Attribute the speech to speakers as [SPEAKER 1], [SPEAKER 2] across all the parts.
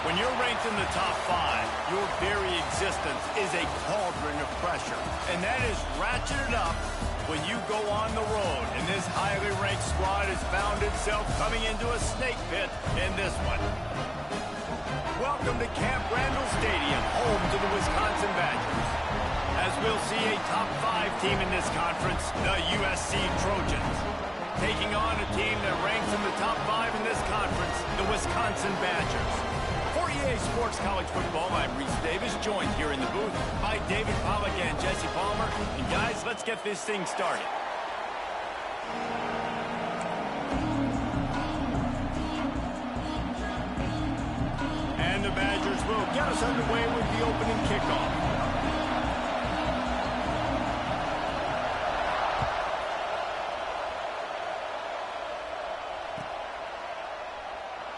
[SPEAKER 1] When you're ranked in the top 5, your very existence is a cauldron of pressure. And that is ratcheted up when you go on the road. And this highly ranked squad has found itself coming into a snake pit in this one. Welcome to Camp Randall Stadium, home to the Wisconsin Badgers. As we'll see a top 5 team in this conference, the USC Trojans, taking on a team that ranks in the top 5 in this conference, the Wisconsin Badgers. For EA Sports College Football, I'm Reese Davis, joined here in the booth by David Pollack and Jesse Palmer. And guys, let's get this thing started. And the Badgers will get us underway with the opening kickoff.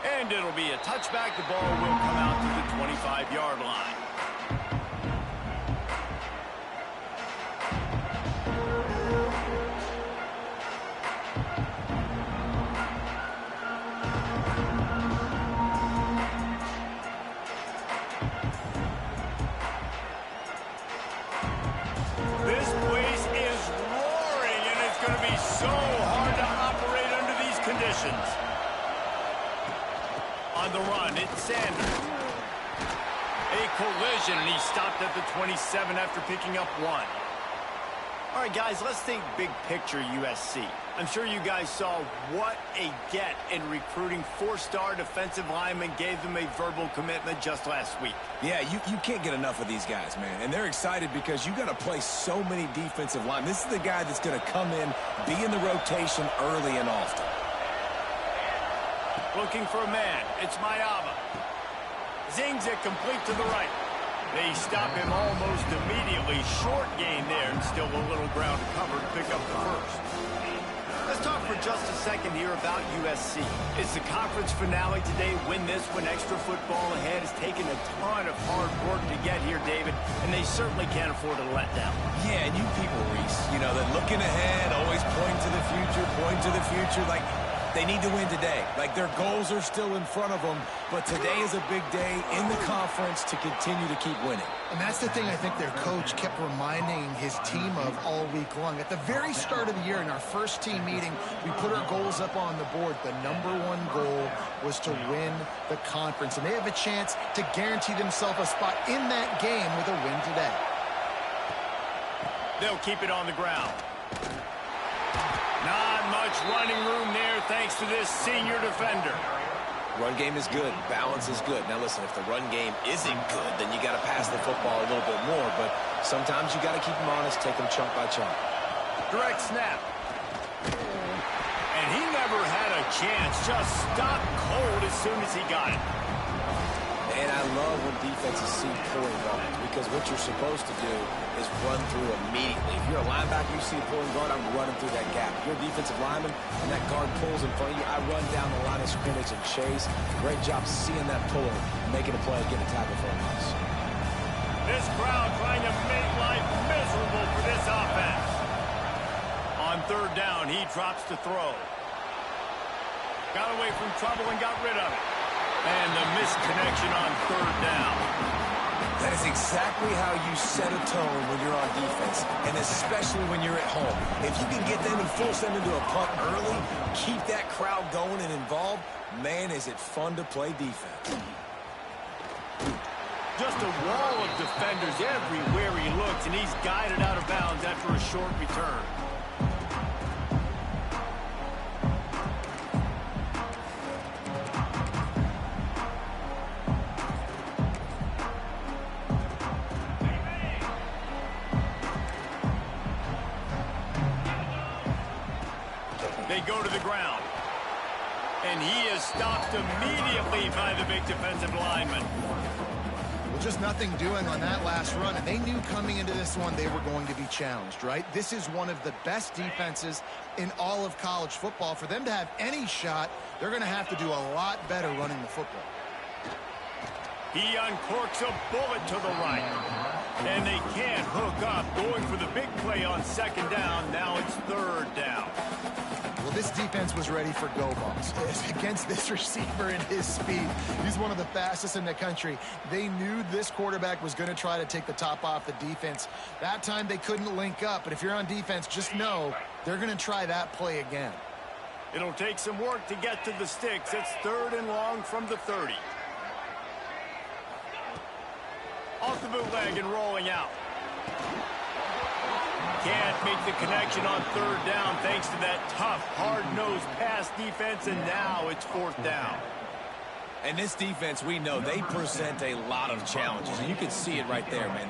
[SPEAKER 1] And it'll be a touchback. The ball will come out to the 25-yard line. This place is roaring, and it's going to be so hard to operate under these conditions. On the run, it's Sanders. A collision, and he stopped at the 27 after picking up 1. All right, guys, let's think big picture USC. I'm sure you guys saw what a get in recruiting 4-star defensive linemen gave them a verbal commitment just last week.
[SPEAKER 2] Yeah, you can't get enough of these guys, man. And they're excited because you got to play so many defensive linemen. This is the guy that's going to come in, be in the rotation early and often.
[SPEAKER 1] Looking for a man. It's Mayava. Zings it complete to the right. They stop him almost immediately. Short gain there, and still a little ground to cover to pick up the first. Let's talk for just a second here about USC. It's the conference finale today. Win this one. Extra football ahead. Has taken a ton of hard work to get here, David, and they certainly can't afford to let down.
[SPEAKER 2] Yeah, and you people, Reese, you know, they're looking ahead, always point to the future, like, they need to win today. Like, their goals are still in front of them, but today is a big day in the conference to continue to keep winning.
[SPEAKER 3] And that's the thing I think their coach kept reminding his team of all week long. At the very start of the year, in our first team meeting, we put our goals up on the board. The #1 goal was to win the conference, and they have a chance to guarantee themselves a spot in that game with a win today.
[SPEAKER 1] They'll keep it on the ground. Not much running room there thanks to this senior defender.
[SPEAKER 2] Run game is good. Balance is good. Now, listen, if the run game isn't good, then you got to pass the football a little bit more. But sometimes you got to keep them honest, take them chunk by chunk.
[SPEAKER 1] Direct snap. And he never had a chance. Just stopped cold as soon as he got it.
[SPEAKER 2] And I love when defenses see pulling guards, because what you're supposed to do is run through immediately. If you're a linebacker, you see a pulling guard, I'm running through that gap. If you're a defensive lineman and that guard pulls in front of you, I run down the line of scrimmage and chase. Great job seeing that puller, making a play, getting a tackle for us.
[SPEAKER 1] This crowd trying to make life miserable for this offense. On 3rd down, he drops to throw. Got away from trouble and got rid of it. And the misconnection on 3rd down.
[SPEAKER 2] That is exactly how you set a tone when you're on defense, and especially when you're at home. If you can get them and force them into a punt early, keep that crowd going and involved, man, is it fun to play defense.
[SPEAKER 1] Just a wall of defenders everywhere he looks, and he's guided out of bounds after a short return. They go to the ground. And he is stopped immediately by the big defensive lineman.
[SPEAKER 3] Well, just nothing doing on that last run. And they knew coming into this one they were going to be challenged, right? This is one of the best defenses in all of college football. For them to have any shot, they're going to have to do a lot better running the football.
[SPEAKER 1] He uncorks a bullet to the right. And they can't hook up. Going for the big play on 2nd down. Now it's 3rd down.
[SPEAKER 3] Well, this defense was ready for go balls. Against this receiver and his speed, he's one of the fastest in the country. They knew this quarterback was going to try to take the top off the defense. That time they couldn't link up, but if you're on defense, just know they're going to try that play again.
[SPEAKER 1] It'll take some work to get to the sticks. It's 3rd and long from the 30. Off the bootleg and rolling out. Can't make the connection on 3rd down thanks to that tough, hard-nosed pass defense, and now it's 4th down.
[SPEAKER 2] And this defense, we know, they present a lot of challenges, and you can see it right there, man.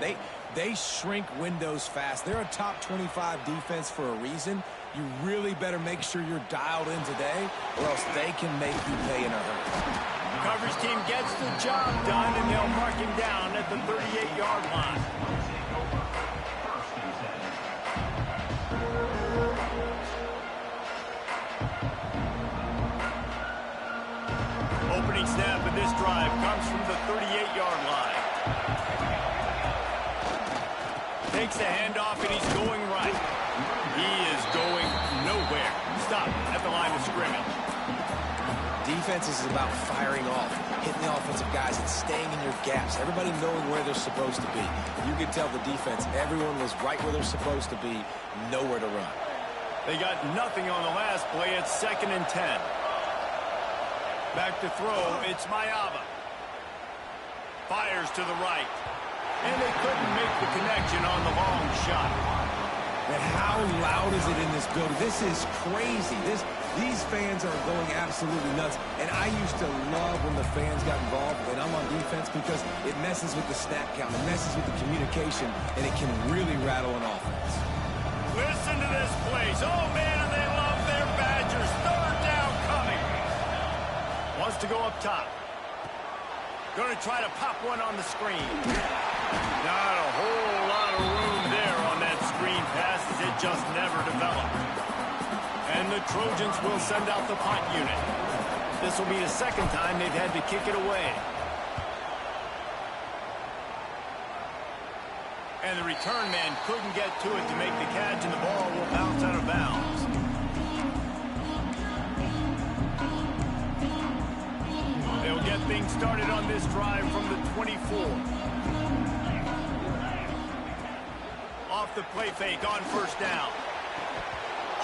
[SPEAKER 2] They shrink windows fast. They're a top 25 defense for a reason. You really better make sure you're dialed in today, or else they can make you pay in a hurry.
[SPEAKER 1] Coverage team gets the job done, and they'll mark him down at the 38-yard line. Opening snap of this drive comes from the 38-yard line. Takes the handoff, and he's going right. He is going nowhere. Stop at the line of scrimmage.
[SPEAKER 2] Defense is about firing off, hitting the offensive guys, and staying in your gaps. Everybody knowing where they're supposed to be. You can tell the defense, everyone was right where they're supposed to be, nowhere to run.
[SPEAKER 1] They got nothing on the last play. It's 2nd and 10. Back to throw, it's Mayava. Fires to the right. And they couldn't make the connection on the long shot.
[SPEAKER 2] And how loud is it in this building? This is crazy. These fans are going absolutely nuts. And I used to love when the fans got involved when I'm on defense because it messes with the snap count, it messes with the communication, and it can really rattle an offense.
[SPEAKER 1] Listen to this place. Oh, man, they love their Badgers. 3rd down coming. Wants to go up top. Going to try to pop one on the screen. Not a whole lot of room there on that screen pass as it just never developed. And the Trojans will send out the punt unit. This will be the 2nd time they've had to kick it away. And the return man couldn't get to it to make the catch, and the ball will bounce out of bounds. They'll get things started on this drive from the 24. Off the play fake on 1st down.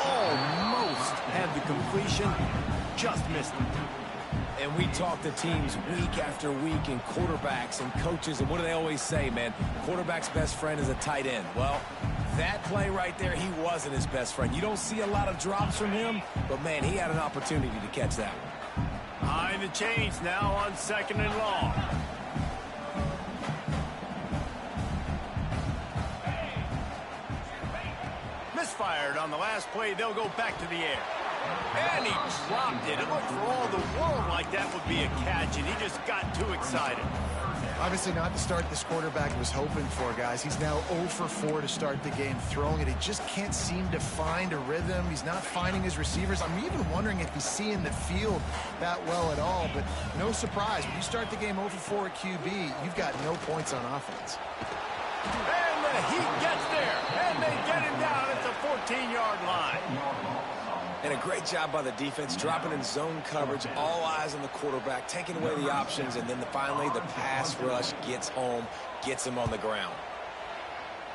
[SPEAKER 1] Almost had the completion, just missed it.
[SPEAKER 2] And we talk to teams week after week and quarterbacks and coaches, and what do they always say, man? Quarterback's best friend is a tight end. Well, that play right there, he wasn't his best friend. You don't see a lot of drops from him, but, man, he had an opportunity to catch that one.
[SPEAKER 1] Behind the chains now on 2nd and long. Misfired on the last play. They'll go back to the air. And he dropped it. It looked for all the world like that would be a catch, and he just got too excited.
[SPEAKER 3] Obviously not the start this quarterback was hoping for, guys. He's now 0 for 4 to start the game throwing it. He just can't seem to find a rhythm. He's not finding his receivers. I'm even wondering if he's seeing the field that well at all, but no surprise. When you start the game 0 for 4 at QB, you've got no points on offense.
[SPEAKER 1] And the Heat gets there, and they get him down at the 14-yard line.
[SPEAKER 2] And a great job by the defense, dropping in zone coverage, all eyes on the quarterback, taking away the options, and then finally the pass rush gets home, gets him on the ground.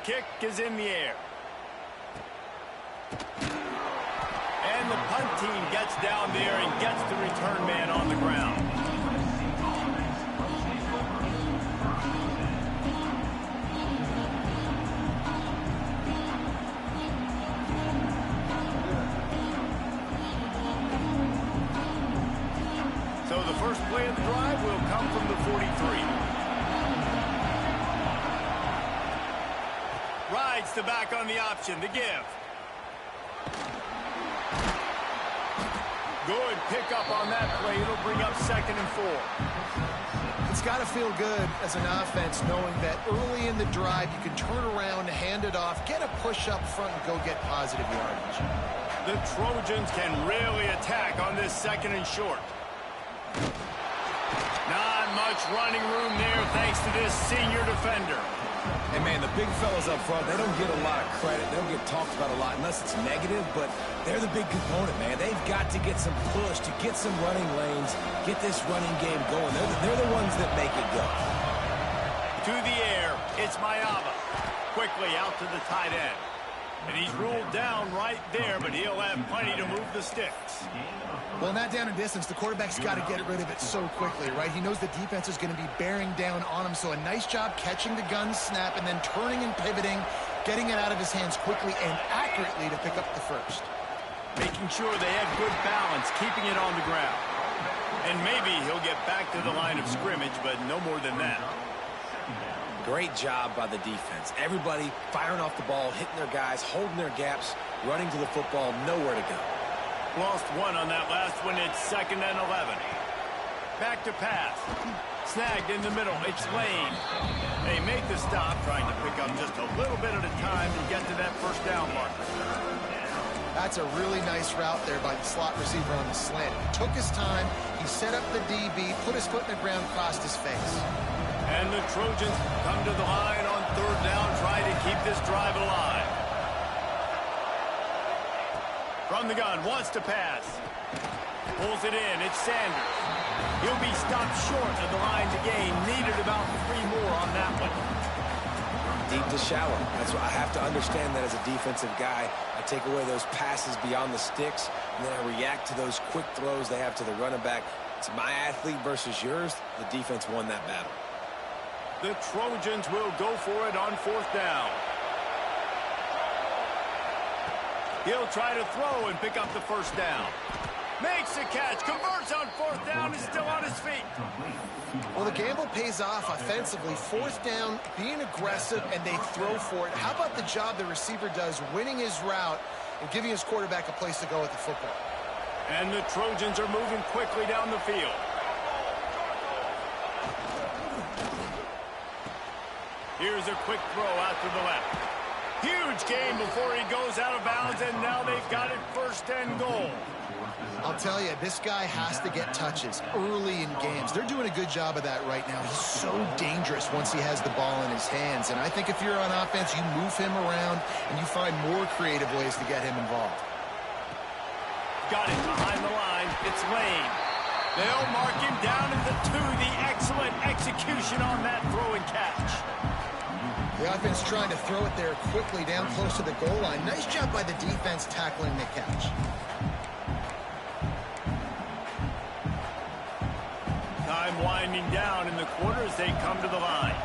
[SPEAKER 1] Kick is in the air. And the punt team gets down there and gets the return man on the ground. So the first play of the drive will come from the 43. Rides the back on the option to give. Good pickup on that play. It'll bring up 2nd and 4.
[SPEAKER 3] It's got to feel good as an offense knowing that early in the drive you can turn around, hand it off, get a push up front, and go get positive yardage.
[SPEAKER 1] The Trojans can really attack on this 2nd and short. Not much running room there thanks to this senior defender.
[SPEAKER 2] And, man, the big fellas up front, they don't get a lot of credit. They don't get talked about a lot unless it's negative, but they're the big component, man. They've got to get some push, to get some running lanes, get this running game going. They're the ones that make it go.
[SPEAKER 1] To the air, it's Mayava. Quickly out to the tight end. And he's ruled down right there, but he'll have plenty to move the sticks.
[SPEAKER 3] Well, in that down and distance, the quarterback's got to get rid of it so quickly, right? He knows the defense is going to be bearing down on him, so a nice job catching the gun snap and then turning and pivoting, getting it out of his hands quickly and accurately to pick up the first.
[SPEAKER 1] Making sure they have good balance, keeping it on the ground. And maybe he'll get back to the line of scrimmage, but no more than that.
[SPEAKER 2] Great job by the defense. Everybody firing off the ball, hitting their guys, holding their gaps, running to the football, nowhere to go.
[SPEAKER 1] Lost one on that last one. It's 2nd and 11. Back to pass. Snagged in the middle. It's Lane. They make the stop, trying to pick up just a little bit at a time to get to that first down marker.
[SPEAKER 3] That's a really nice route there by the slot receiver on the slant. He took his time. He set up the DB, put his foot in the ground, crossed his face.
[SPEAKER 1] And the Trojans come to the line on 3rd down, trying to keep this drive alive. From the gun, wants to pass. Pulls it in, it's Sanders. He'll be stopped short of the line to gain. Needed about 3 more on that one.
[SPEAKER 2] Deep to shallow. That's what I have to understand that as a defensive guy. I take away those passes beyond the sticks, and then I react to those quick throws they have to the running back. It's my athlete versus yours. The defense won that battle.
[SPEAKER 1] The Trojans will go for it on 4th down. He'll try to throw and pick up the first down. Makes the catch, converts on 4th down, is still on his feet.
[SPEAKER 3] Well, the gamble pays off offensively. 4th down, being aggressive, and they throw for it. How about the job the receiver does, winning his route and giving his quarterback a place to go with the football?
[SPEAKER 1] And the Trojans are moving quickly down the field. Here's a quick throw out to the left. Huge gain before he goes out of bounds, and now they've got it 1st and goal.
[SPEAKER 3] I'll tell you, this guy has to get touches early in games. They're doing a good job of that right now. He's so dangerous once he has the ball in his hands. And I think if you're on offense, you move him around and you find more creative ways to get him involved.
[SPEAKER 1] Got it behind the line. It's Lane. They'll mark him down at the 2. The excellent execution on that throw and catch.
[SPEAKER 3] The offense trying to throw it there quickly down close to the goal line. Nice job by the defense tackling the catch.
[SPEAKER 1] Time winding down in the quarter as they come to the line.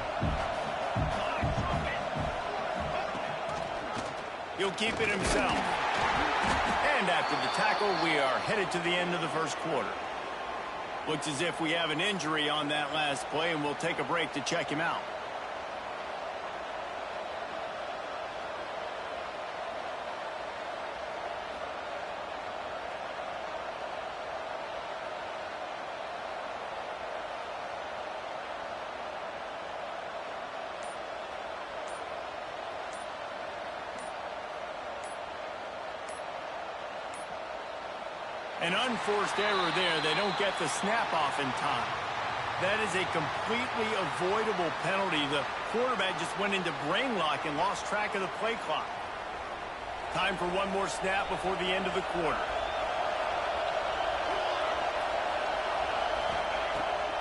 [SPEAKER 1] He'll keep it himself. And after the tackle, we are headed to the end of the first quarter. Looks as if we have an injury on that last play, and we'll take a break to check him out. An unforced error there. They don't get the snap off in time. That is a completely avoidable penalty. The quarterback just went into brain lock and lost track of the play clock. Time for one more snap before the end of the quarter.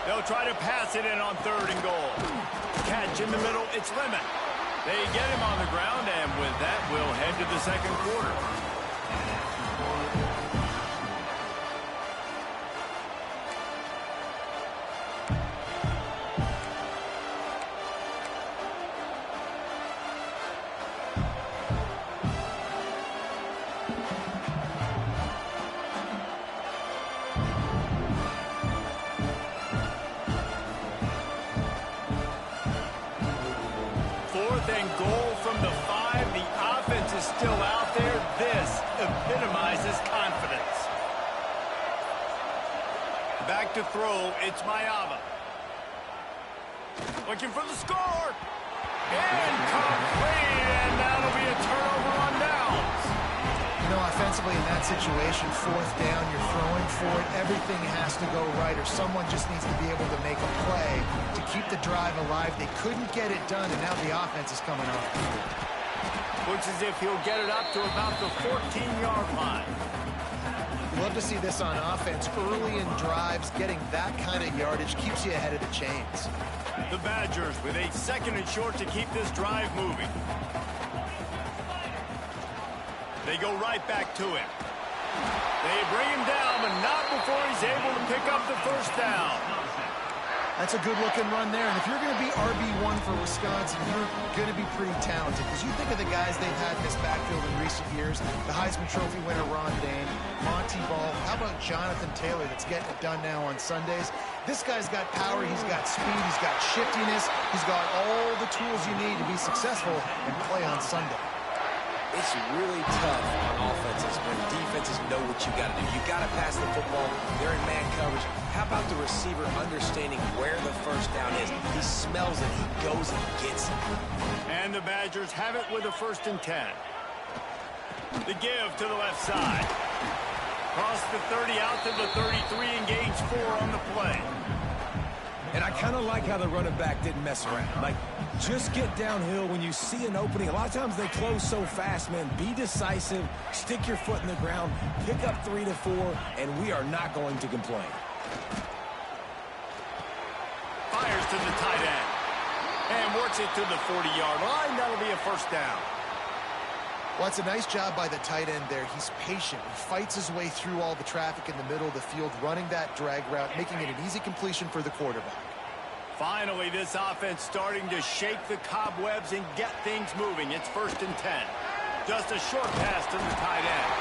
[SPEAKER 1] They'll try to pass it in on 3rd and goal. Catch in the middle. It's Lemon. They get him on the ground, and with that, we'll head to the second quarter. And goal from the 5. The offense is still out there. This epitomizes confidence. Back to throw. It's Mayava. Looking for the score. Incomplete. And that'll be a turnover on downs.
[SPEAKER 3] You know, Offensively, in that situation, fourth down, you're throwing for it. Everything has to go right, or someone just needs to be able to make a play to keep the drive alive. They couldn't get it done, and now the offense is coming off.
[SPEAKER 1] Looks as if he'll get it up to about the 14-yard line.
[SPEAKER 3] Love to see this on offense. Early in drives, getting that kind of yardage keeps you ahead of the chains.
[SPEAKER 1] The Badgers with a 2nd and short to keep this drive moving. They go right back to him. They bring him down, but not before he's able to pick up the first down.
[SPEAKER 3] That's a good-looking run there. And if you're going to be RB1 for Wisconsin, you're going to be pretty talented. Because you think of the guys they've had in this backfield in recent years, the Heisman Trophy winner Ron Dayne, Monty Ball. How about Jonathan Taylor that's getting it done now on Sundays? This guy's got power, he's got speed, he's got shiftiness, he's got all the tools you need to be successful and play on Sunday.
[SPEAKER 2] It's really tough on offenses when defenses know what you got to do. You got to pass the football. They're in man coverage. How about the receiver understanding where the first down is? He smells it. He goes and gets it.
[SPEAKER 1] And the Badgers have it with a 1st and 10. The give to the left side. Cross the 30 out to the 33 and gains 4 on the play.
[SPEAKER 2] And I kind of like how the running back didn't mess around. Like, just get downhill when you see an opening. A lot of times they close so fast, man. Be decisive, stick your foot in the ground, pick up 3 to 4, and we are not going to complain.
[SPEAKER 1] Fires to the tight end. And works it to the 40-yard line. That'll be a 1st down.
[SPEAKER 3] Well, it's a nice job by the tight end there. He's patient. He fights his way through all the traffic in the middle of the field, running that drag route, making it an easy completion for the quarterback.
[SPEAKER 1] Finally, this offense starting to shake the cobwebs and get things moving. It's 1st and 10. Just a short pass to the tight end.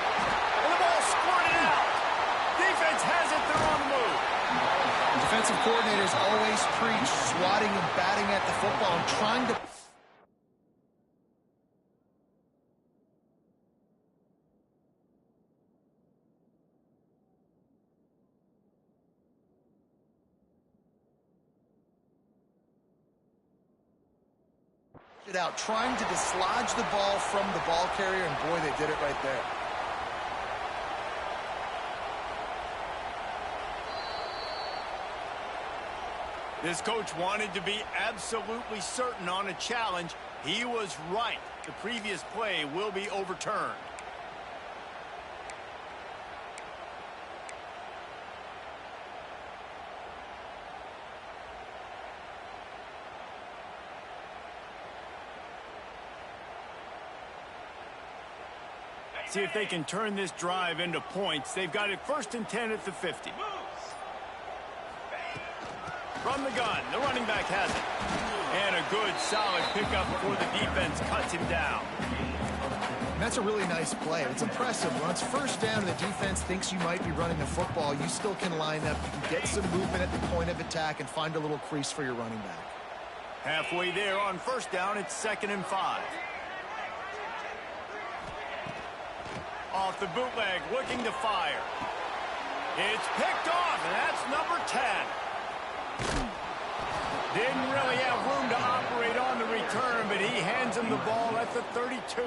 [SPEAKER 1] And the ball squirted out. Defense has it. They're on the move.
[SPEAKER 3] Defensive coordinators always preach swatting and batting at the football and trying to... it out, trying to dislodge the ball from the ball carrier, and boy, they did it right there.
[SPEAKER 1] This coach wanted to be absolutely certain on a challenge. He was right. The previous play will be overturned. See if they can turn this drive into points. They've got it 1st and 10 at the 50. From the gun, the running back has it. And a good, solid pickup before the defense cuts him down.
[SPEAKER 3] And that's a really nice play. It's impressive. When it's 1st down and the defense thinks you might be running the football, you still can line up. You can get some movement at the point of attack and find a little crease for your running back.
[SPEAKER 1] Halfway there on 1st down, it's 2nd and 5. Off the bootleg, looking to fire. It's picked off, and that's number 10. Didn't really have room to operate on the return, but he hands him the ball at the 32.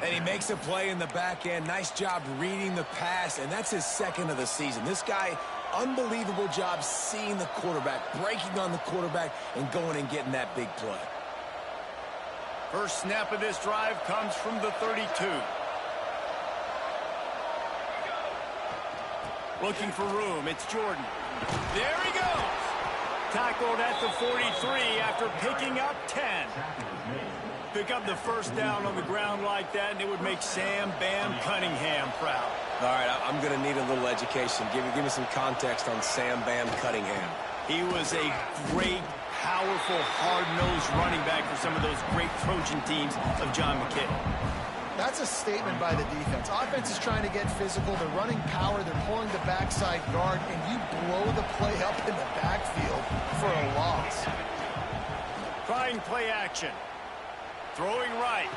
[SPEAKER 2] And he makes a play in the back end. Nice job reading the pass, and that's his 2nd of the season. This guy, unbelievable job seeing the quarterback, breaking on the quarterback, and going and getting that big play.
[SPEAKER 1] First snap of this drive comes from the 32. Looking for room, it's Jordan. There he goes. Tackled at the 43 after picking up 10. Pick up the 1st down on the ground like that, and it would make Sam Bam Cunningham proud.
[SPEAKER 2] All right, I'm going to need a little education. Give me some context on Sam Bam Cunningham.
[SPEAKER 1] He was a great, powerful, hard-nosed running back for some of those great Trojan teams of John McKay.
[SPEAKER 3] That's a statement by the defense. Offense is trying to get physical. They're running power. They're pulling the backside guard, and you blow the play up in the backfield for a loss.
[SPEAKER 1] Trying play action. Throwing right.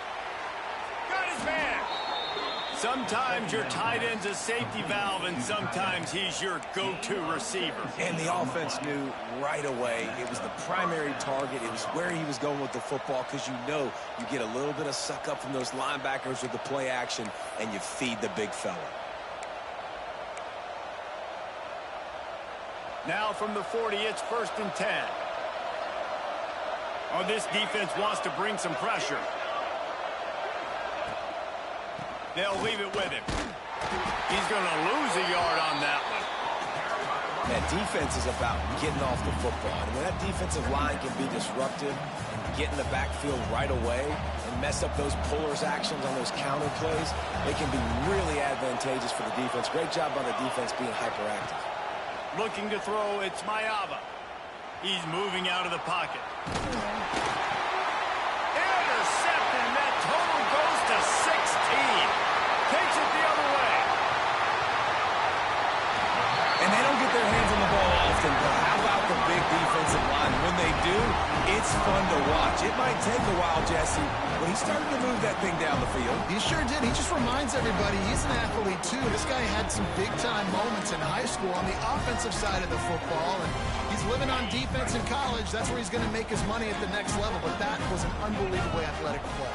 [SPEAKER 1] Got his man. Sometimes your tight end's a safety valve, and sometimes he's your go-to receiver.
[SPEAKER 2] And the offense knew right away it was the primary target. It was where he was going with the football, because you know you get a little bit of suck up from those linebackers with the play action, and you feed the big fella.
[SPEAKER 1] Now from the 40, it's 1st and 10. Oh, this defense wants to bring some pressure. They'll leave it with him. He's going to lose a yard on that one.
[SPEAKER 2] That defense is about getting off the football. And when that defensive line can be disruptive and get in the backfield right away and mess up those pullers actions on those counter plays, they can be really advantageous for the defense. Great job by the defense being hyperactive.
[SPEAKER 1] Looking to throw, it's Mayava. He's moving out of the pocket. Intercepted, and that total goes to 16. Takes it the other way.
[SPEAKER 2] And they don't get their hands on the ball often, but how about the big defensive line? When they do, it's fun to watch. It might take a while, Jesse, but he started to move that thing down the field.
[SPEAKER 3] He sure did. He just reminds everybody he's an athlete, too. This guy had some big-time moments in high school on the offensive side of the football, and he's living on defense in college. That's where he's going to make his money at the next level, but that was an unbelievably athletic play.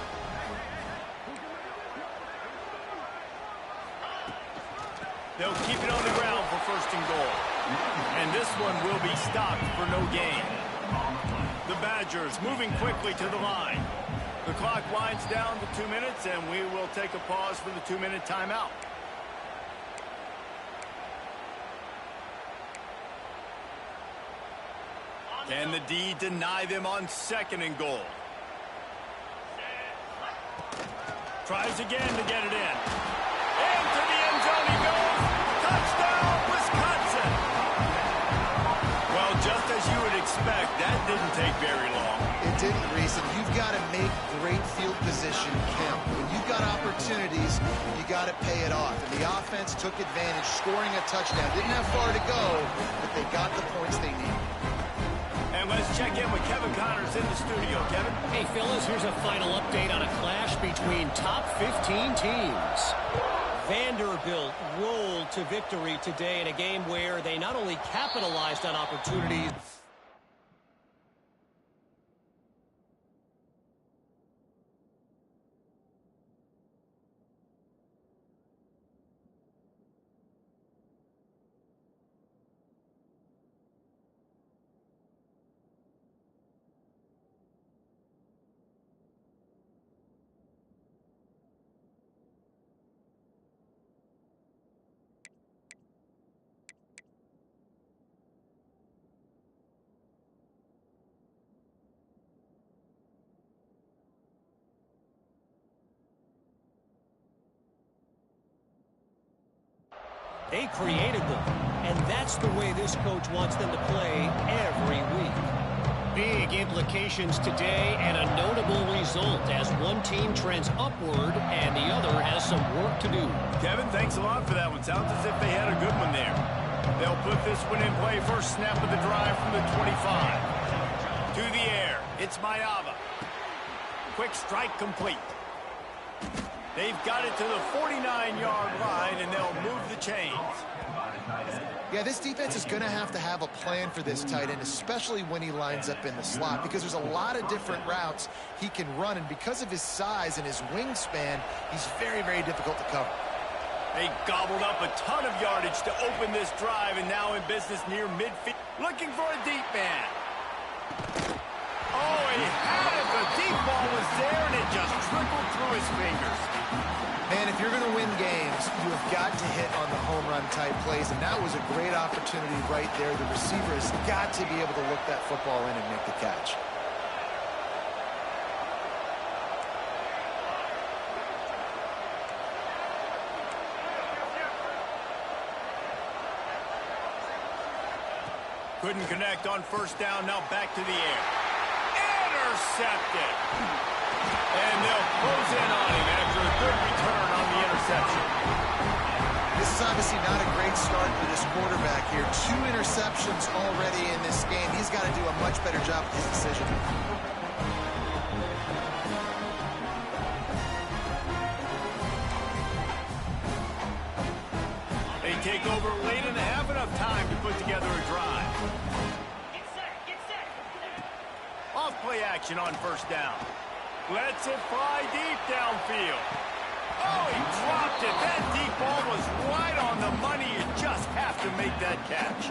[SPEAKER 1] They'll keep it on the ground for 1st and goal. And this one will be stopped for no gain. The Badgers moving quickly to the line. The clock winds down to 2 minutes, and we will take a pause for the 2-minute timeout. Can the D deny them on 2nd and goal? Tries again to get it in. Into the end zone he goes. Touchdown, Wisconsin. Well, just as you would expect, that didn't take very long.
[SPEAKER 3] It didn't, Reese, and you've got to make great field position count. When you've got opportunities, you got to pay it off. And the offense took advantage, scoring a touchdown. Didn't have far to go, but they got the points they needed.
[SPEAKER 1] And let's check in with Kevin Connors in the studio. Kevin?
[SPEAKER 4] Hey, fellas, here's a final update on a clash between top 15 teams. Vanderbilt rolled to victory today in a game where they not only capitalized on opportunities. They created them, and that's the way this coach wants them to play every week. Big implications today and a notable result as one team trends upward and the other has some work to do.
[SPEAKER 1] Kevin, thanks a lot for that one. Sounds as if they had a good one there. They'll put this one in play. First snap of the drive from the 25. To the air. It's Mayava. Quick strike complete. They've got it to the 49-yard line, and they'll move the chains.
[SPEAKER 3] Yeah, this defense is going to have a plan for this tight end, especially when he lines up in the slot, because there's a lot of different routes he can run, and because of his size and his wingspan, he's very, very difficult to cover.
[SPEAKER 1] They gobbled up a ton of yardage to open this drive, and now in business near midfield. Looking for a deep man. Oh, he had it. The deep ball was there, and it just trickled through his fingers.
[SPEAKER 3] Man, if you're going to win games, you have got to hit on the home run type plays, and that was a great opportunity right there. The receiver has got to be able to look that football in and make the catch.
[SPEAKER 1] Couldn't connect on first down. Now back to the air. Intercepted. And they'll close in on him after a good return on the interception.
[SPEAKER 3] This is obviously not a great start for this quarterback here. 2 interceptions already in this game. He's got to do a much better job with his decision.
[SPEAKER 1] put together a drive. Off play action on first down. Lets it fly deep downfield. Oh, he dropped it. That deep ball was right on the money. You just have to make that catch.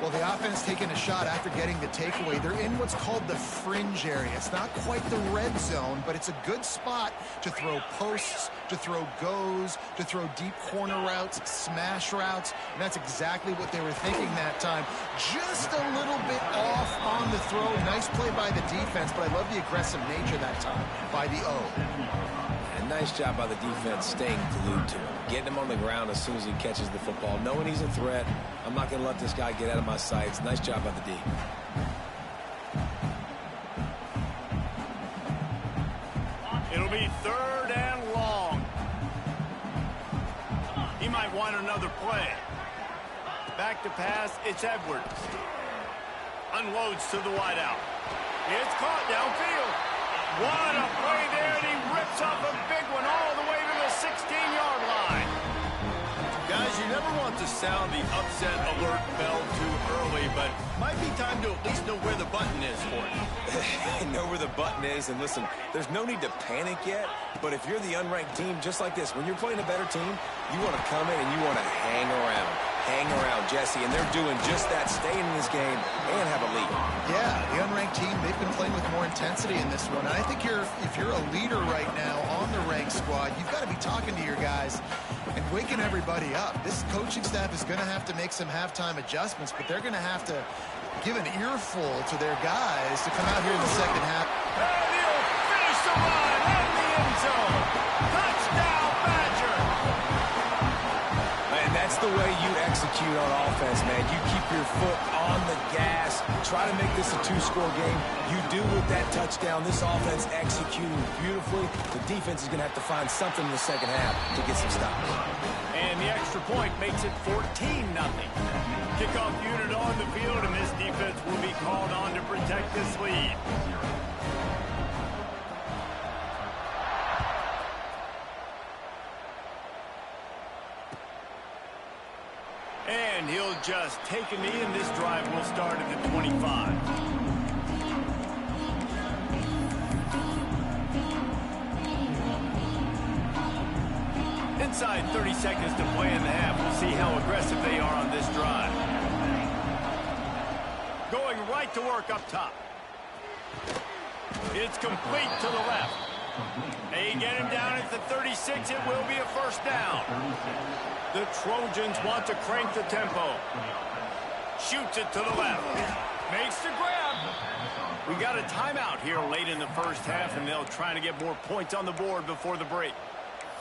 [SPEAKER 3] Well, the offense taking a shot after getting the takeaway. They're in what's called the fringe area. It's not quite the red zone, but it's a good spot to throw posts, to throw goes, to throw deep corner routes, smash routes. And that's exactly what they were thinking that time. Just a little bit off on the throw. Nice play by the defense, but I love the aggressive nature that time by the O.
[SPEAKER 2] And nice job by the defense staying glued to him. Getting him on the ground as soon as he catches the football. Knowing he's a threat. I'm not going to let this guy get out of my sights. Nice job by the D.
[SPEAKER 1] It'll be 3rd and long. He might want another play. Back to pass, it's Edwards. Unloads to the wideout. It's caught downfield. What a play there, and he rips up a big one all the way to the 16-yard line. Guys, you never want to sound the upset alert bell too early, but might be time to at least know where the button is for it.
[SPEAKER 2] Know where the button is, and listen, there's no need to panic yet, but if you're the unranked team, just like this, when you're playing a better team, you want to come in and you want to hang around. Hang around, Jesse, and they're doing just that, staying in this game and have a lead.
[SPEAKER 3] Yeah, the unranked team, they've been playing with more intensity in this one. And I think if you're a leader right now on the ranked squad, you've got to be talking to your guys and waking everybody up. This coaching staff is going to have to make some halftime adjustments, but they're going to have to give an earful to their guys to come out here in the second half.
[SPEAKER 1] And he'll finish the run in the end zone. Touchdown, Badger.
[SPEAKER 2] And that's the way you execute on offense, man. You keep your foot on the gas. Try to make this a 2-score game. You do with that touchdown. This offense executing beautifully. The defense is going to have to find something in the second half to get some stops.
[SPEAKER 1] And the extra point makes it 14-0. Kickoff unit on the field, and this defense will be called on to protect this lead. And he'll just take a knee, and this drive will start at the 25. Inside 30 seconds to play in the half. We'll see how aggressive they are on this drive. Going right to work up top. It's complete to the left. They get him down at the 36. It will be a first down. The Trojans want to crank the tempo. Shoots it to the left. Makes the grab. We got a timeout here late in the first half, and they'll try to get more points on the board before the break.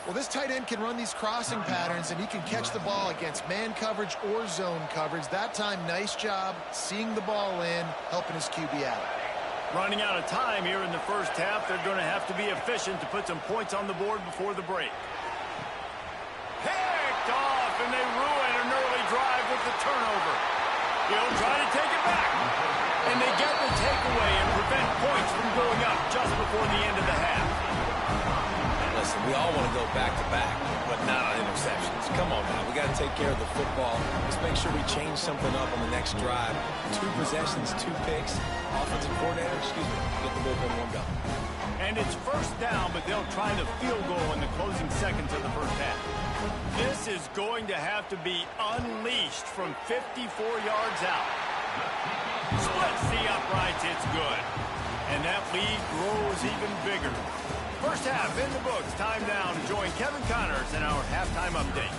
[SPEAKER 3] Well, this tight end can run these crossing patterns, and he can catch the ball against man coverage or zone coverage. That time, nice job seeing the ball in, helping his QB out.
[SPEAKER 1] Running out of time here in the first half. They're going to have to be efficient to put some points on the board before the break. Picked off, and they ruin an early drive with the turnover. He'll try to take it back. And they get the takeaway and prevent points from going up just before the end of the half.
[SPEAKER 2] Listen, we all want to go back-to-back, but not on interceptions. Come on now. We got to take care of the football. Let's make sure we change something up on the next drive. 2 possessions, 2 picks. Offensive coordinator, get the bullpen warmed up.
[SPEAKER 1] And it's first down, but they'll try the field goal in the closing seconds of the first half. This is going to have to be unleashed from 54 yards out. Splits the uprights, it's good. And that lead grows even bigger. First half in the books. Time now to join Kevin Connors in our halftime update.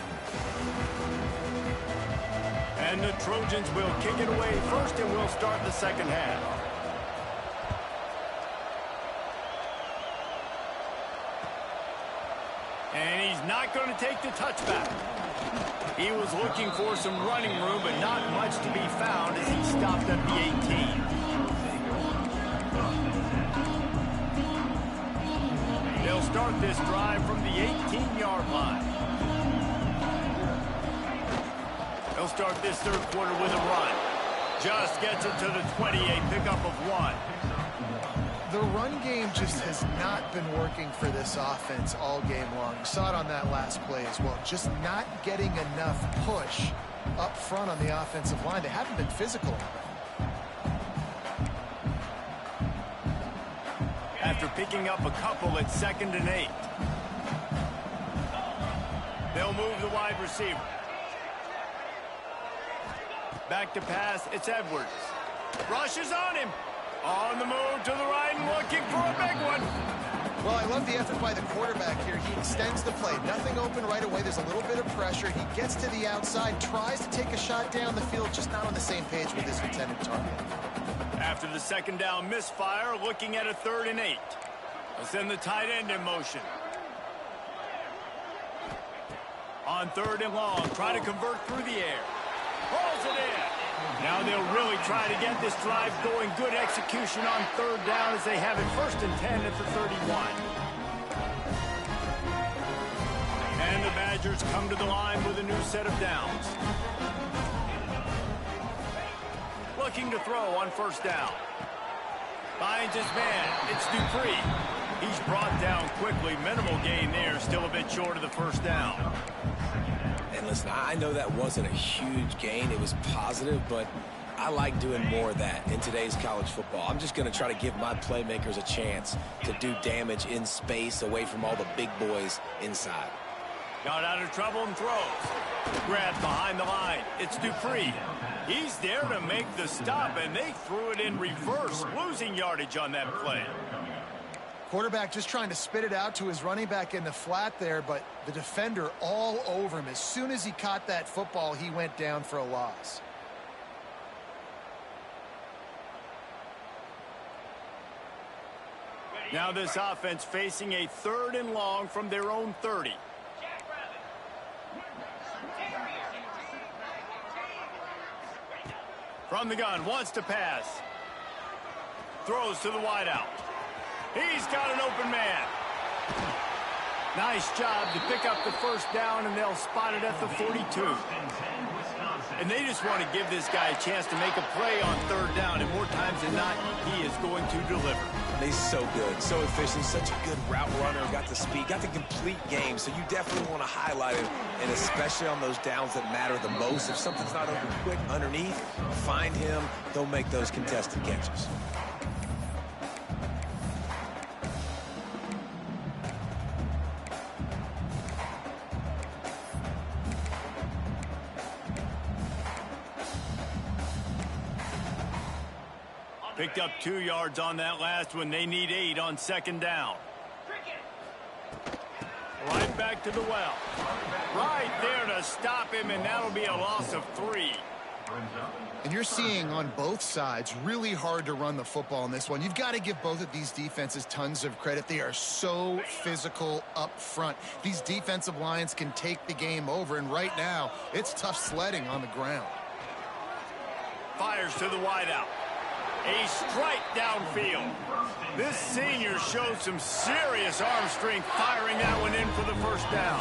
[SPEAKER 1] And the Trojans will kick it away first, and we'll start the second half. And he's not going to take the touchback. He was looking for some running room, but not much to be found as he stopped at the 18. They'll start this drive from the 18-yard line. They'll start this third quarter with a run. Just gets it to the 20, a pickup of 1.
[SPEAKER 3] The run game just has not been working for this offense all game long. You saw it on that last play as well. Just not getting enough push up front on the offensive line. They haven't been physical.
[SPEAKER 1] After picking up a couple at 2nd and 8. They'll move the wide receiver. Back to pass, it's Edwards. Rushes on him. On the move to the right and looking for a big one.
[SPEAKER 3] Well, I love the effort by the quarterback here. He extends the play. Nothing open right away. There's a little bit of pressure. He gets to the outside, tries to take a shot down the field, just not on the same page with his intended target.
[SPEAKER 1] After the 2nd down misfire, looking at a 3rd and 8. They'll send the tight end in motion. On 3rd and long, try to convert through the air. Rolls it in. Now they'll really try to get this drive going. Good execution on 3rd down as they have it 1st and 10 at the 31. And the Badgers come to the line with a new set of downs. Looking to throw on 1st down. Finds his man. It's Dupree. He's brought down quickly. Minimal gain there. Still a bit short of the 1st down.
[SPEAKER 2] And listen, I know that wasn't a huge gain. It was positive, but I like doing more of that in today's college football. I'm just going to try to give my playmakers a chance to do damage in space away from all the big boys inside.
[SPEAKER 1] Got out of trouble and throws. Grabbed behind the line. It's Dupree. He's there to make the stop, and they threw it in reverse, losing yardage on that play.
[SPEAKER 3] Quarterback just trying to spit it out to his running back in the flat there, but the defender all over him. As soon as he caught that football, he went down for a loss.
[SPEAKER 1] Now this offense facing a 3rd and long from their own 30. From the gun, wants to pass. Throws to the wideout. He's got an open man. Nice job to pick up the 1st down, and they'll spot it at the 42. And they just want to give this guy a chance to make a play on 3rd down, and more times than not, he is going to deliver.
[SPEAKER 2] He's so good, so efficient, such a good route runner, got the speed, got the complete game, so you definitely want to highlight him, and especially on those downs that matter the most. If something's not open quick underneath, find him, he'll make those contested catches.
[SPEAKER 1] Picked up 2 yards on that last one. They need 8 on 2nd down. Right back to the well. Right there to stop him, and that'll be a loss of 3.
[SPEAKER 3] And you're seeing on both sides really hard to run the football in this one. You've got to give both of these defenses tons of credit. They are so physical up front. These defensive lines can take the game over, and right now it's tough sledding on the ground.
[SPEAKER 1] Fires to the wideout. A strike downfield. This senior showed some serious arm strength firing that one in for the 1st down.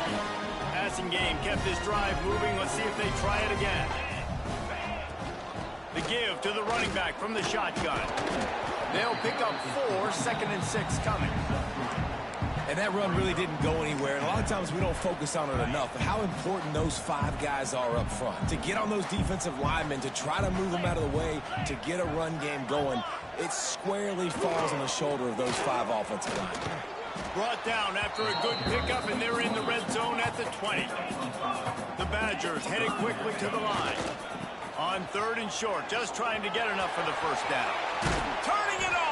[SPEAKER 1] Passing game kept this drive moving. Let's see if they try it again. The give to the running back from the shotgun. They'll pick up 4, 2nd and 6 coming.
[SPEAKER 2] And that run really didn't go anywhere. And a lot of times we don't focus on it enough. But how important those 5 guys are up front. To get on those defensive linemen, to try to move them out of the way, to get a run game going, it squarely falls on the shoulder of those 5 offensive linemen.
[SPEAKER 1] Brought down after a good pickup, and they're in the red zone at the 20. The Badgers headed quickly to the line. On 3rd and short, just trying to get enough for the 1st down. Turning it on!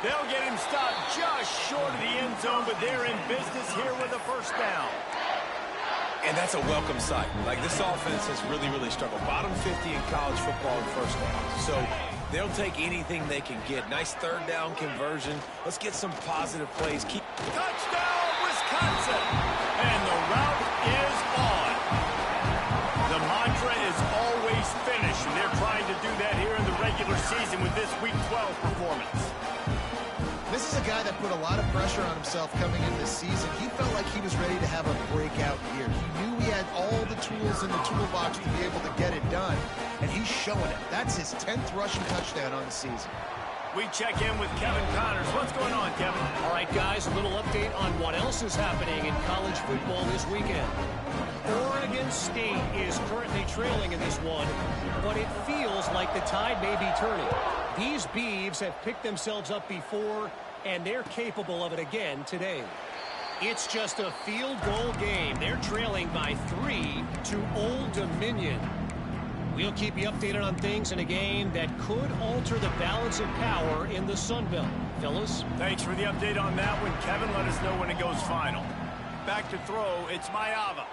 [SPEAKER 1] They'll get him stopped just short of the end zone, but they're in business here with a 1st down.
[SPEAKER 2] And that's a welcome sight. Like, this offense has really, really struggled. Bottom 50 in college football in 1st down. So they'll take anything they can get. Nice 3rd down conversion. Let's get some positive plays.
[SPEAKER 1] Touchdown, Wisconsin! And the route is on. The mantra is always finish, and they're trying to do that here in the regular season with this Week 12 performance.
[SPEAKER 3] This is a guy that put a lot of pressure on himself coming into this season. He felt like he was ready to have a breakout year. He knew he had all the tools in the toolbox to be able to get it done, and he's showing it. That's his 10th rushing touchdown on the season.
[SPEAKER 1] We check in with Kevin Connors. What's going on, Kevin?
[SPEAKER 4] All right, guys, a little update on what else is happening in college football this weekend. Oregon State is currently trailing in this one, but it feels like the tide may be turning. These Beavs have picked themselves up before, and they're capable of it again today. It's just a field goal game. They're trailing by 3 to Old Dominion. We'll keep you updated on things in a game that could alter the balance of power in the Sun Belt. Fellas?
[SPEAKER 1] Thanks for the update on that one, Kevin. Let us know when it goes final. Back to throw, it's Mayava.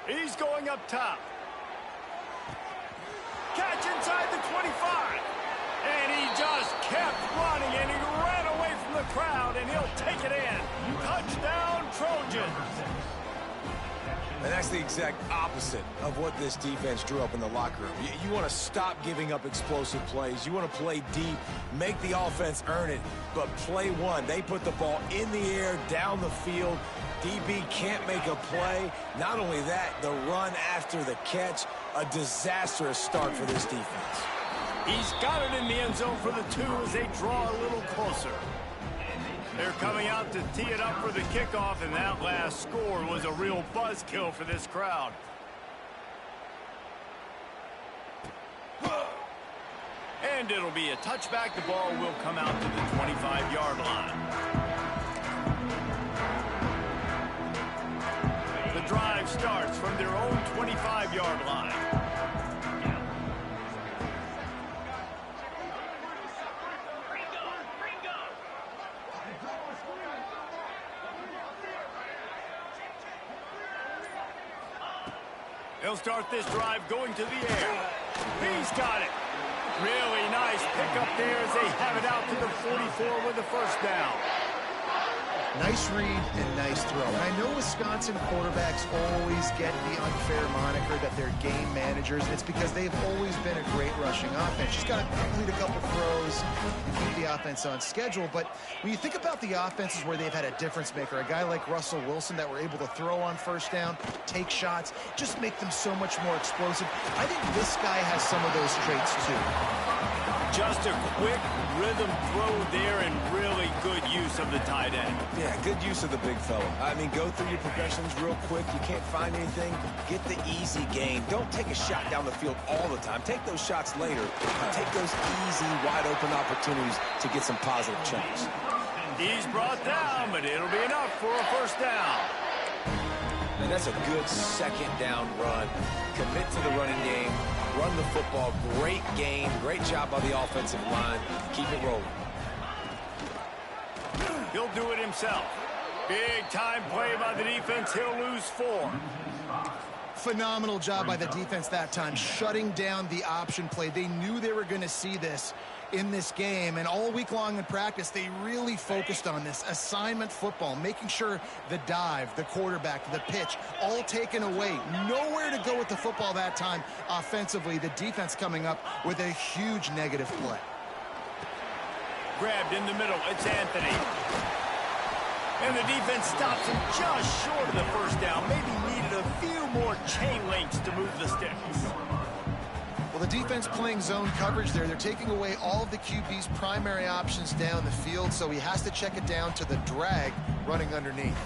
[SPEAKER 1] He's going up top. Catch inside the 25. And he just kept running, and he ran away from the crowd, and he'll take it in. Touchdown, Trojans.
[SPEAKER 2] And that's the exact opposite of what this defense drew up in the locker room. You want to stop giving up explosive plays. You want to play deep, make the offense earn it, but play one. They put the ball in the air, down the field. DB can't make a play. Not only that, the run after the catch, a disastrous start for this defense.
[SPEAKER 1] He's got it in the end zone for the 2 as they draw a little closer. They're coming out to tee it up for the kickoff, and that last score was a real buzzkill for this crowd. And it'll be a touchback. The ball will come out to the 25-yard line. The drive starts from their own 25-yard line. They'll start this drive going to the air. He's got it. Really nice pickup there as they have it out to the 44 with the first down.
[SPEAKER 3] Nice read and nice throw. And I know Wisconsin quarterbacks always get the unfair moniker that they're game managers. And it's because they've always been a great rushing offense. Just got to complete a couple throws and keep the offense on schedule. But when you think about the offenses where they've had a difference maker, a guy like Russell Wilson that were able to throw on first down, take shots, just make them so much more explosive. I think this guy has some of those traits too.
[SPEAKER 1] Just a quick rhythm throw there and really good use of the tight end.
[SPEAKER 2] Yeah, good use of the big fella. I mean, go through your progressions real quick. You can't find anything. Get the easy gain. Don't take a shot down the field all the time. Take those shots later. Take those easy, wide-open opportunities to get some positive chunks.
[SPEAKER 1] He's brought down, but it'll be enough for a first down.
[SPEAKER 2] And that's a good second down run. Commit to the running game. Run the football. Great game. Great job by the offensive line. Keep it rolling.
[SPEAKER 1] He'll do it himself. Big time play by the defense. He'll lose 4.
[SPEAKER 3] Phenomenal job by the defense that time, shutting down the option play. They knew they were going to see this in this game, and all week long in practice, they really focused on this assignment football, making sure the dive, the quarterback, the pitch, all taken away. Nowhere to go with the football that time offensively. The defense coming up with a huge negative play.
[SPEAKER 1] Grabbed in the middle. It's Anthony. And the defense stops him just short of the first down. Maybe needed a few more chain links to move the sticks.
[SPEAKER 3] Well, the defense playing zone coverage there. They're taking away all of the QB's primary options down the field, so he has to check it down to the drag running underneath.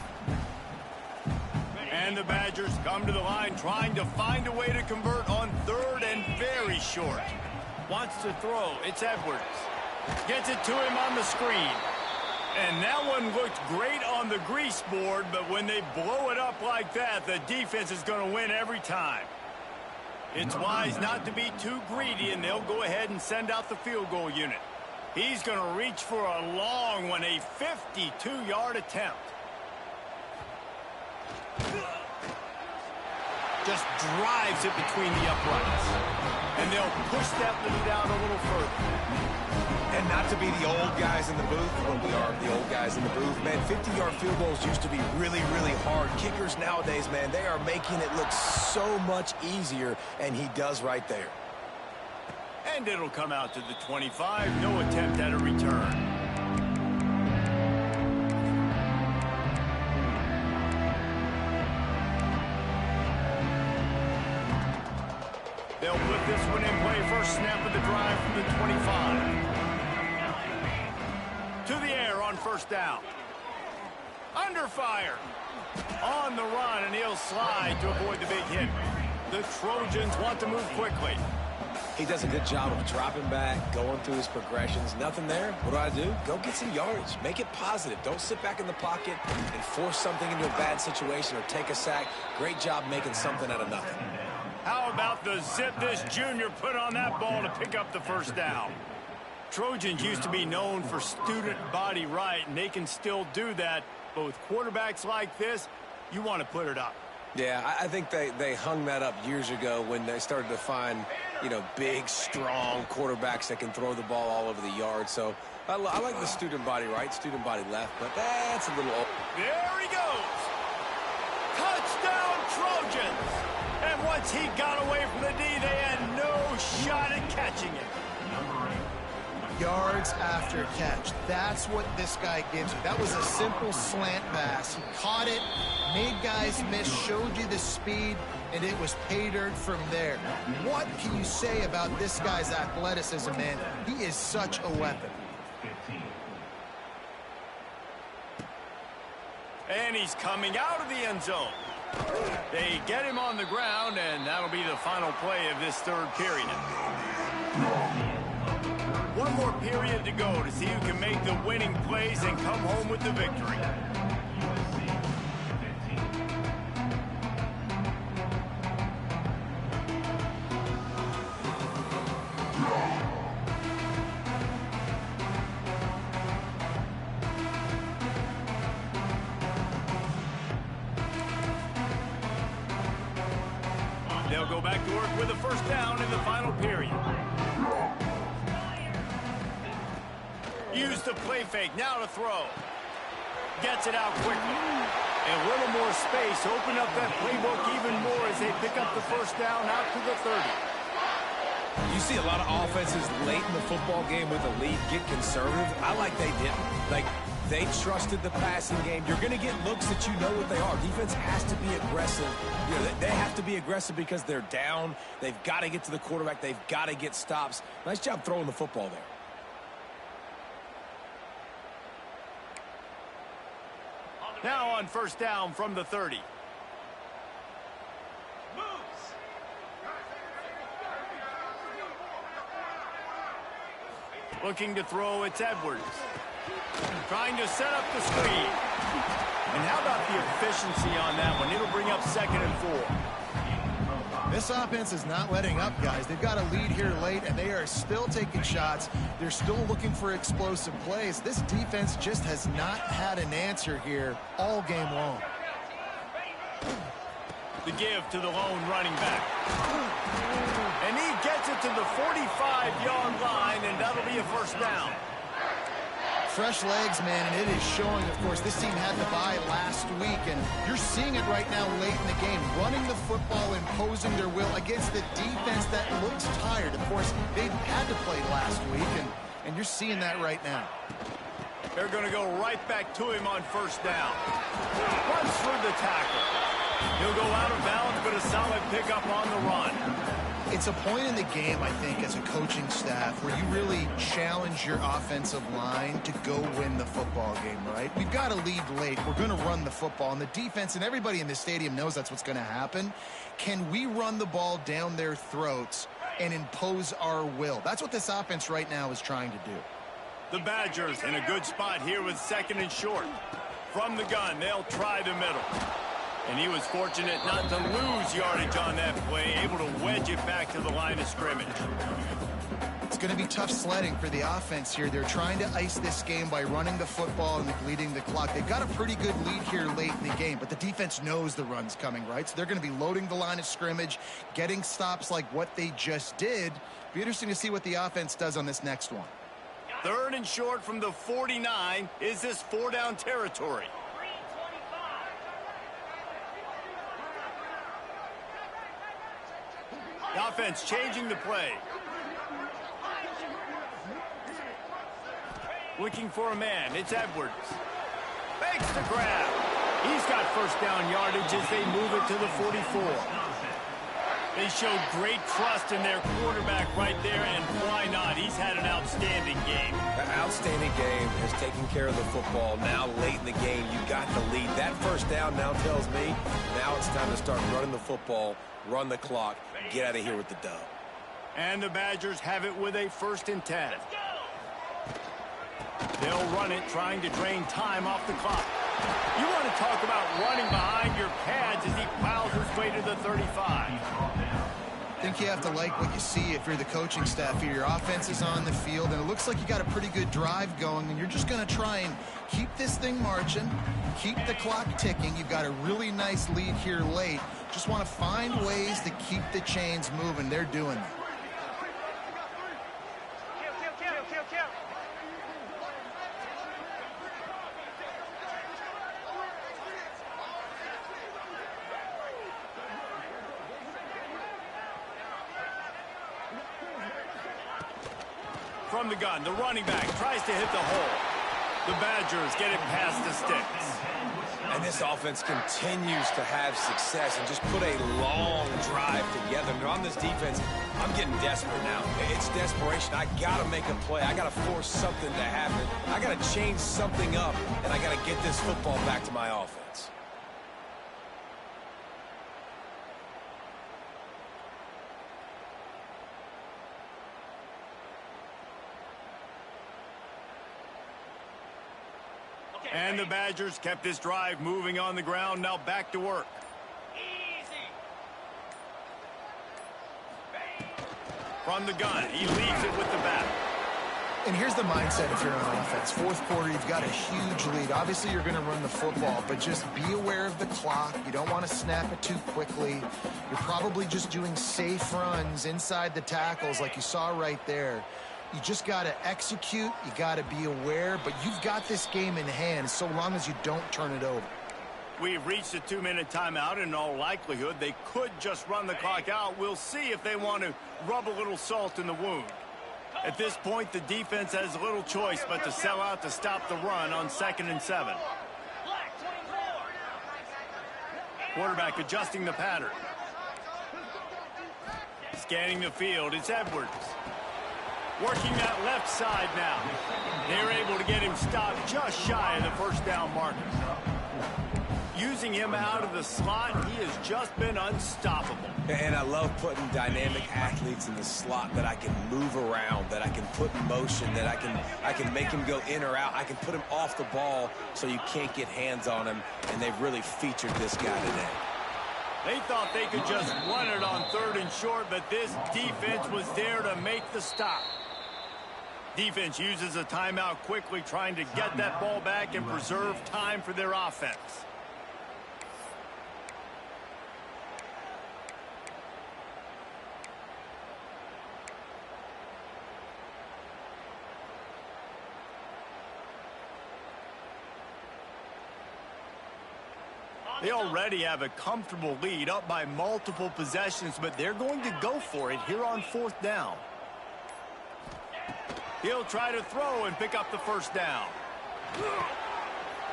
[SPEAKER 1] And the Badgers come to the line trying to find a way to convert on 3rd and very short. Wants to throw. It's Edwards. Gets it to him on the screen. And that one looked great on the grease board, but when they blow it up like that, the defense is going to win every time. It's wise not to be too greedy, and they'll go ahead and send out the field goal unit. He's going to reach for a long one, a 52-yard attempt. Just drives it between the uprights. And they'll push that lead out a little further.
[SPEAKER 2] And not to be the old guys in the booth, but we are the old guys in the booth, man. 50-yard field goals used to be really, really hard. Kickers nowadays, man, they are making it look so much easier, and he does right there.
[SPEAKER 1] And it'll come out to the 25. No attempt at a return. They'll put this one in play. First snap of the drive from the 25. first down. Under fire. On the run, and he'll slide to avoid the big hit. The Trojans want to move quickly.
[SPEAKER 2] He does a good job of dropping back, going through his progressions. Nothing there. What do? Go get some yardage. Make it positive. Don't sit back in the pocket and force something into a bad situation or take a sack. Great job making something out of nothing.
[SPEAKER 1] How about the zip this junior put on that ball to pick up the first down? Trojans used to be known for student body right, and they can still do that. But with quarterbacks like this, you want to put it up.
[SPEAKER 2] Yeah, I think they hung that up years ago when they started to find, big, strong quarterbacks that can throw the ball all over the yard. So I like the student body right, student body left, but that's a little old.
[SPEAKER 1] There he goes. Touchdown, Trojans. And once he got away from the D, they had no shot at catching it.
[SPEAKER 3] Yards after catch. That's what this guy gives you. That was a simple slant pass. He caught it, made guys miss, showed you the speed, and it was pay dirt from there. What can you say about this guy's athleticism, man? He is such a weapon.
[SPEAKER 1] And he's coming out of the end zone. They get him on the ground, and that'll be the final play of this third period. One more period to go to see who can make the winning plays and come home with the victory. They'll go back to work with a first down in the final period. Use the play fake, now to throw. Gets it out quickly. And a little more space, open up that playbook even more as they pick up the first down out to the 30.
[SPEAKER 2] You see a lot of offenses late in the football game with a lead get conservative. I like they didn't. Like, they trusted the passing game. You're going to get looks that you know what they are. Defense has to be aggressive. They have to be aggressive because they're down. They've got to get to the quarterback. They've got to get stops. Nice job throwing the football there.
[SPEAKER 1] Now on first down from the 30. Looking to throw, it's Edwards. Trying to set up the screen. And how about the efficiency on that one? It'll bring up 2nd and 4.
[SPEAKER 3] This offense is not letting up, guys. They've got a lead here late, and they are still taking shots. They're still looking for explosive plays. This defense just has not had an answer here all game long.
[SPEAKER 1] The give to the lone running back. And he gets it to the 45-yard line, and that'll be a first down.
[SPEAKER 3] Fresh legs, man, and it is showing, of course. This team had the bye last week, and you're seeing it right now late in the game. Running the football, imposing their will against the defense that looks tired. Of course, they had to play last week, and you're seeing that right now.
[SPEAKER 1] They're going to go right back to him on first down. Runs through the tackle. He'll go out of bounds, but a solid pickup on the run.
[SPEAKER 3] It's a point in the game, I think, as a coaching staff where you really challenge your offensive line to go win the football game, right? We've got to lead late. We're going to run the football, and the defense and everybody in the stadium knows that's what's going to happen. Can we run the ball down their throats and impose our will? That's what this offense right now is trying to do.
[SPEAKER 1] The Badgers in a good spot here with 2nd and short. From the gun, they'll try the middle. And he was fortunate not to lose yardage on that play, able to wedge it back to the line of scrimmage.
[SPEAKER 3] It's going to be tough sledding for the offense here. They're trying to ice this game by running the football and bleeding the clock. They've got a pretty good lead here late in the game, but the defense knows the run's coming, right? So they're going to be loading the line of scrimmage, getting stops like what they just did. Be interesting to see what the offense does on this next one.
[SPEAKER 1] 3rd and short from the 49. Is this 4-down territory? The offense changing the play. Looking for a man. It's Edwards. Makes the grab. He's got first down yardage as they move it to the 44. They showed great trust in their quarterback right there, and why not? He's had an outstanding game.
[SPEAKER 2] An outstanding game, has taken care of the football. Now, late in the game, you got the lead. That first down now tells me now it's time to start running the football, run the clock, get out of here with the dub.
[SPEAKER 1] And the Badgers have it with a 1st and 10. They'll run it, trying to drain time off the clock. You want to talk about running behind your pads as he plows his way to the 35.
[SPEAKER 3] I think you have to like what you see if you're the coaching staff here. Your offense is on the field, and it looks like you got a pretty good drive going, and you're just going to try and keep this thing marching, keep the clock ticking. You've got a really nice lead here late. Just want to find ways to keep the chains moving. They're doing that.
[SPEAKER 1] From the gun, the running back tries to hit the hole. The Badgers get it past the sticks.
[SPEAKER 2] And this offense continues to have success and just put a long drive together. And on this defense, I'm getting desperate now. It's desperation. I got to make a play. I got to force something to happen. I got to change something up, and I got to get this football back to my offense.
[SPEAKER 1] And the Badgers kept this drive moving on the ground. Now back to work. From the gun, he leaves it with the bat.
[SPEAKER 3] And here's the mindset if you're on offense. 4th quarter, you've got a huge lead. Obviously, you're going to run the football, but just be aware of the clock. You don't want to snap it too quickly. You're probably just doing safe runs inside the tackles like you saw right there. You just got to execute. You got to be aware, but you've got this game in hand so long as you don't turn it over.
[SPEAKER 1] We've reached a 2-minute timeout. In all likelihood, they could just run the clock out. We'll see if they want to rub a little salt in the wound. At this point, the defense has little choice but to sell out to stop the run on 2nd and 7. Quarterback adjusting the pattern. Scanning the field, it's Edwards. Working that left side now. They're able to get him stopped just shy of the 1st down marker. Using him out of the slot, he has just been unstoppable.
[SPEAKER 2] And I love putting dynamic athletes in the slot that I can move around, that I can put in motion, that I can make him go in or out. I can put him off the ball so you can't get hands on him, and they've really featured this guy today.
[SPEAKER 1] They thought they could just run it on 3rd and short, but this defense was there to make the stop. Defense uses a timeout quickly, trying to get that ball back and preserve time for their offense. They already have a comfortable lead, up by multiple possessions, but they're going to go for it here on 4th down. He'll try to throw and pick up the 1st down.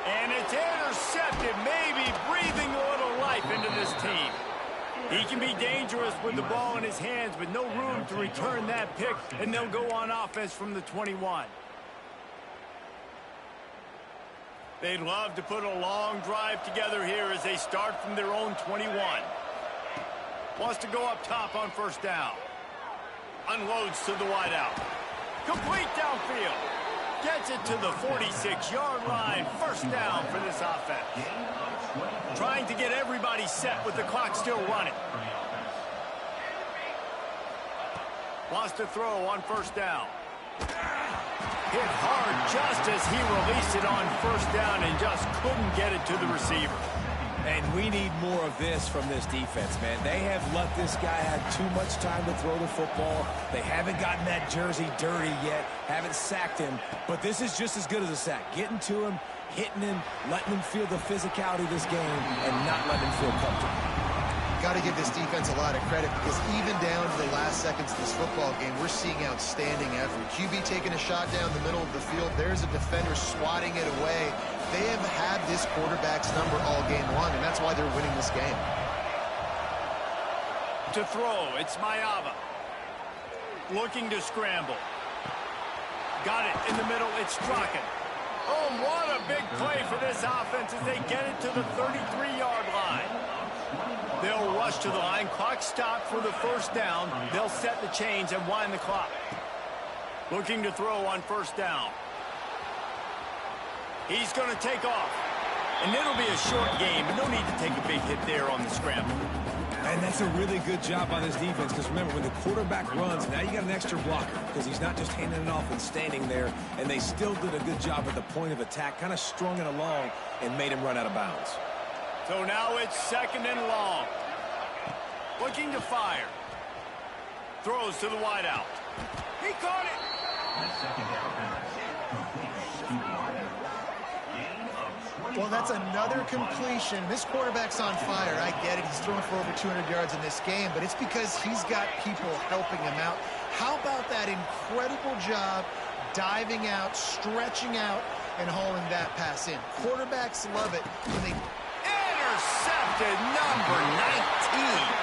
[SPEAKER 1] And it's intercepted, maybe breathing a little life into this team. He can be dangerous with the ball in his hands, but no room to return that pick, and they'll go on offense from the 21. They'd love to put a long drive together here as they start from their own 21. Wants to go up top on 1st down. Unloads to the wideout. Complete downfield. Gets it to the 46-yard line. 1st down for this offense. Trying to get everybody set with the clock still running. Wants to throw on 1st down. Hit hard just as he released it on 1st down and just couldn't get it to the receiver.
[SPEAKER 2] And we need more of this from this defense, man. They have let this guy have too much time to throw the football. They haven't gotten that jersey dirty yet, haven't sacked him. But this is just as good as a sack. Getting to him, hitting him, letting him feel the physicality of this game, and not letting him feel comfortable.
[SPEAKER 3] Got to give this defense a lot of credit because even down to the last seconds of this football game, we're seeing outstanding effort. QB taking a shot down the middle of the field. There's a defender swatting it away. They have had this quarterback's number all game long, and that's why they're winning this game.
[SPEAKER 1] To throw, it's Mayava. Looking to scramble. Got it in the middle, it's Strachan. Oh, what a big play for this offense as they get it to the 33-yard line. They'll rush to the line. Clock stopped for the first down. They'll set the chains and wind the clock. Looking to throw on first down. He's going to take off. And it'll be a short game, but no need to take a big hit there on the scramble.
[SPEAKER 2] And that's a really good job by this defense, because remember, when the quarterback runs, now you got an extra blocker, because he's not just handing it off and standing there, and they still did a good job at the point of attack, kind of strung it along and made him run out of bounds.
[SPEAKER 1] So now it's 2nd and long. Looking to fire. Throws to the wideout. He caught it.
[SPEAKER 3] Well, that's another completion. This quarterback's on fire. I get it. He's throwing for over 200 yards in this game, but it's because he's got people helping him out. How about that incredible job diving out, stretching out, and hauling that pass in? Quarterbacks love it when they...
[SPEAKER 1] Intercepted, number 19.